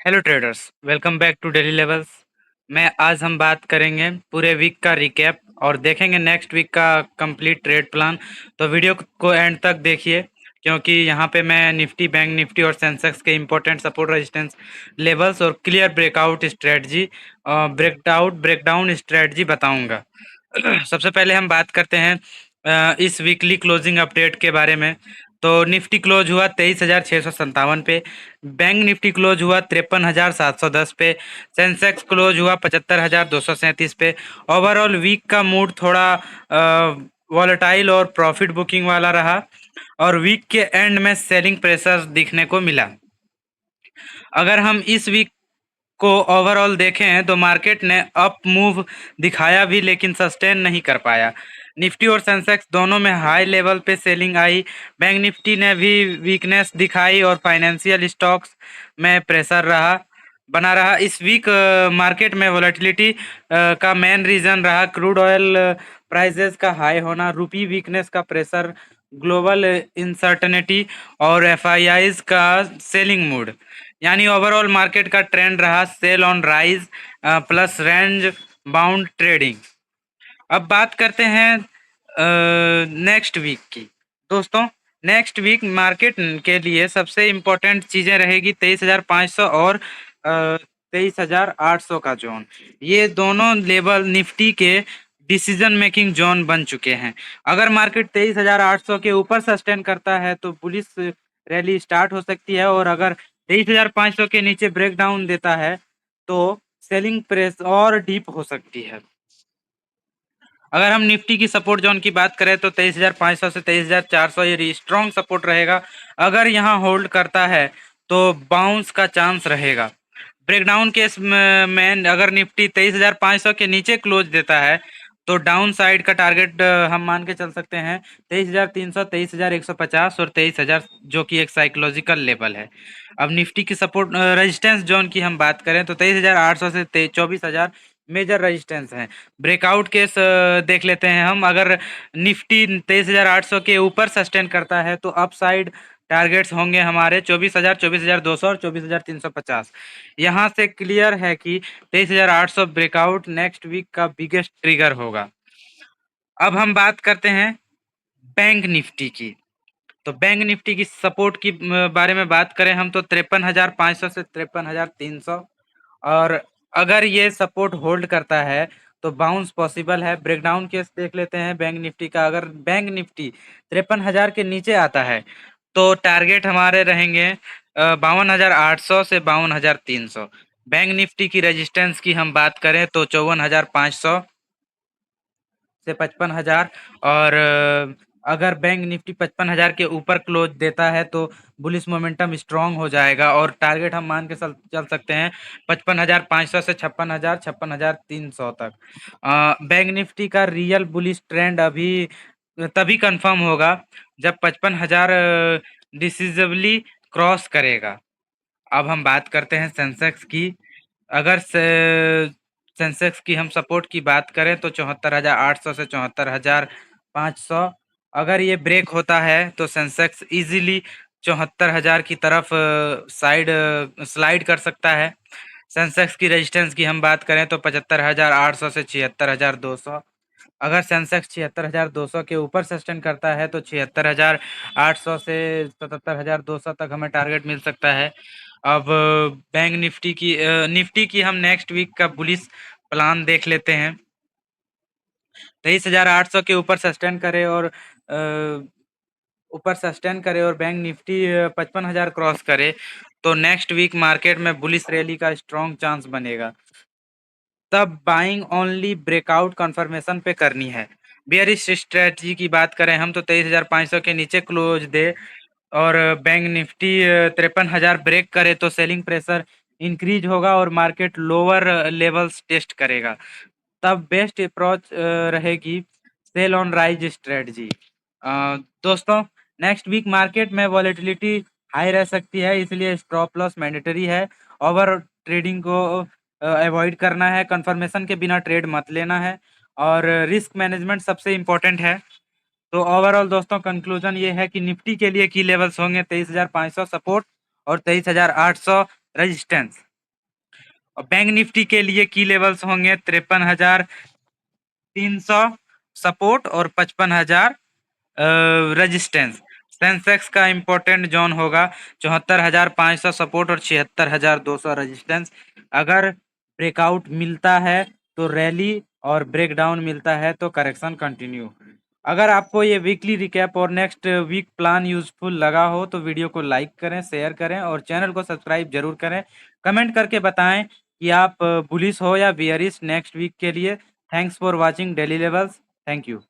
Hello traders, welcome back to daily levels. मैं आज हम बात करेंगे पूरे वीक का रिकैप और देखेंगे नेक्स्ट वीक का कंप्लीट ट्रेड प्लान। तो वीडियो को एंड तक देखिए, क्योंकि यहाँ पे मैं निफ्टी, बैंक निफ्टी और सेंसेक्स के इंपॉर्टेंट सपोर्ट रेजिस्टेंस लेवल्स और clear breakout strategy breakdown strategy बताऊंगा। सबसे पहले हम बात करते हैं इस वीकली क्लोजिंग अपडेट के बारे में। तो निफ्टी क्लोज हुआ 23,657 पे, बैंक निफ्टी क्लोज हुआ 53,710 पे, सेंसेक्स क्लोज हुआ 75,237 पे। ओवरऑल वीक का मूड थोड़ा वॉलेटाइल और प्रॉफिट बुकिंग वाला रहा और वीक के एंड में सेलिंग प्रेशर दिखने को मिला। अगर हम इस वीक को ओवरऑल देखें तो मार्केट ने अप मूव दिखाया भी, लेकिन सस्टेन नहीं कर पाया। निफ्टी और सेंसेक्स दोनों में हाई लेवल पे सेलिंग आई। बैंक निफ्टी ने भी वीकनेस दिखाई और फाइनेंशियल स्टॉक्स में प्रेशर बना रहा। इस वीक मार्केट में वोलेटिलिटी का मेन रीजन रहा क्रूड ऑयल प्राइसेस का हाई होना, रुपी वीकनेस का प्रेशर, ग्लोबल इनसर्टेनिटी और एफआईआईज का सेलिंग मूड। यानी ओवरऑल मार्केट का ट्रेंड रहा sell on rise plus range bound trading. अब बात करते हैं नेक्स्ट वीक की। दोस्तों, नेक्स्ट वीक मार्केट के लिए सबसे इम्पोर्टेंट चीज़ें रहेगी 23,500 और 23,800 का जोन। ये दोनों लेवल निफ्टी के डिसीजन मेकिंग जोन बन चुके हैं। अगर मार्केट 23,800 के ऊपर सस्टेन करता है तो बुलिश रैली स्टार्ट हो सकती है, और अगर 23,500 के नीचे ब्रेकडाउन देता है तो सेलिंग प्रेस और डीप हो सकती है। अगर हम निफ्टी की सपोर्ट जोन की बात करें तो 23,500 से 23,400 ये स्ट्रॉन्ग सपोर्ट रहेगा। अगर यहाँ होल्ड करता है तो बाउंस का चांस रहेगा। ब्रेकडाउन केस में अगर निफ्टी 23,500 के नीचे क्लोज देता है तो डाउन साइड का टारगेट हम मान के चल सकते हैं 23,300, 23,150 और 23,000, जो कि एक साइकोलॉजिकल लेवल है। अब निफ्टी की सपोर्ट रेजिस्टेंस जोन की हम बात करें तो 23,800 से 24,000 मेजर रेजिस्टेंस है। ब्रेकआउट केस देख लेते हैं हम। अगर निफ्टी 23,800 के ऊपर सस्टेन करता है तो अपसाइड टारगेट्स होंगे हमारे 24,000, 24,200 और 24,350। यहाँ से क्लियर है कि 23,800 ब्रेकआउट नेक्स्ट वीक का बिगेस्ट ट्रिगर होगा। अब हम बात करते हैं बैंक निफ्टी की। तो बैंक निफ्टी की सपोर्ट की बारे में बात करें हम तो 53,500 से 53,300, और अगर ये सपोर्ट होल्ड करता है तो बाउंस पॉसिबल है। ब्रेकडाउन केस देख लेते हैं बैंक निफ्टी का। अगर बैंक निफ्टी 53,000 के नीचे आता है तो टारगेट हमारे रहेंगे 52,800 से 52,300। बैंक निफ्टी की रेजिस्टेंस की हम बात करें तो 54,500 से 55,000। और अगर बैंक निफ्टी 55,000 के ऊपर क्लोज देता है तो बुलिश मोमेंटम स्ट्रांग हो जाएगा और टारगेट हम मान के चल सकते हैं 55,500 से 56,000, 56,300 तक। बैंक निफ्टी का रियल बुलिश ट्रेंड अभी तभी कंफर्म होगा जब 55,000 डिसिजबली क्रॉस करेगा। अब हम बात करते हैं सेंसेक्स की। अगर सेंसेक्स की हम सपोर्ट की बात करें तो 74,800 से 74,500। अगर ये ब्रेक होता है तो सेंसेक्स इजीली 74,000 की तरफ स्लाइड कर सकता है। सेंसेक्स की रेजिस्टेंस की हम बात करें तो 75,800 से 76,200। अगर सेंसेक्स 76,200 के ऊपर सस्टेन करता है तो 76,800 से 77,200 तक हमें टारगेट मिल सकता है। अब बैंक निफ्टी की हम नेक्स्ट वीक का बुलिश प्लान देख लेते हैं। 23,800 के ऊपर सस्टेन करे और बैंक निफ्टी 55,000 क्रॉस करे तो नेक्स्ट वीक मार्केट में बुलिश रैली का स्ट्रॉन्ग चांस बनेगा। तब बाइंग ओनली ब्रेकआउट कंफर्मेशन पे करनी है। बेयरिश स्ट्रेटजी की बात करें हम तो 23,500 के नीचे क्लोज दे और बैंक निफ्टी 53,000 ब्रेक करे तो सेलिंग प्रेशर इंक्रीज होगा और मार्केट लोअर लेवल्स टेस्ट करेगा। तब बेस्ट अप्रोच रहेगी सेल ऑन राइज स्ट्रेटजी। दोस्तों, नेक्स्ट वीक मार्केट में वॉलेटिलिटी हाई रह सकती है, इसलिए स्टॉप लॉस मैंडेटरी है। ओवर ट्रेडिंग को अवॉइड करना है, कंफर्मेशन के बिना ट्रेड मत लेना है और रिस्क मैनेजमेंट सबसे इम्पोर्टेंट है। तो ओवरऑल दोस्तों कंक्लूजन ये है कि निफ्टी के लिए की लेवल्स होंगे 23,500 सपोर्ट और 23,800 रेजिस्टेंस। और बैंक निफ्टी के लिए की लेवल्स होंगे 53,300 सपोर्ट और 55,000 रेजिस्टेंस। सेंसेक्स का इंपॉर्टेंट जोन होगा 74,500 सपोर्ट और 76,200 रेजिस्टेंस। अगर ब्रेकआउट मिलता है तो रैली और ब्रेकडाउन मिलता है तो करेक्शन कंटिन्यू। अगर आपको ये वीकली रिकैप और नेक्स्ट वीक प्लान यूजफुल लगा हो तो वीडियो को लाइक करें, शेयर करें और चैनल को सब्सक्राइब जरूर करें। कमेंट करके बताएं कि आप बुलिश हो या बियरिश नेक्स्ट वीक के लिए। Thanks for watching daily levels. Thank you.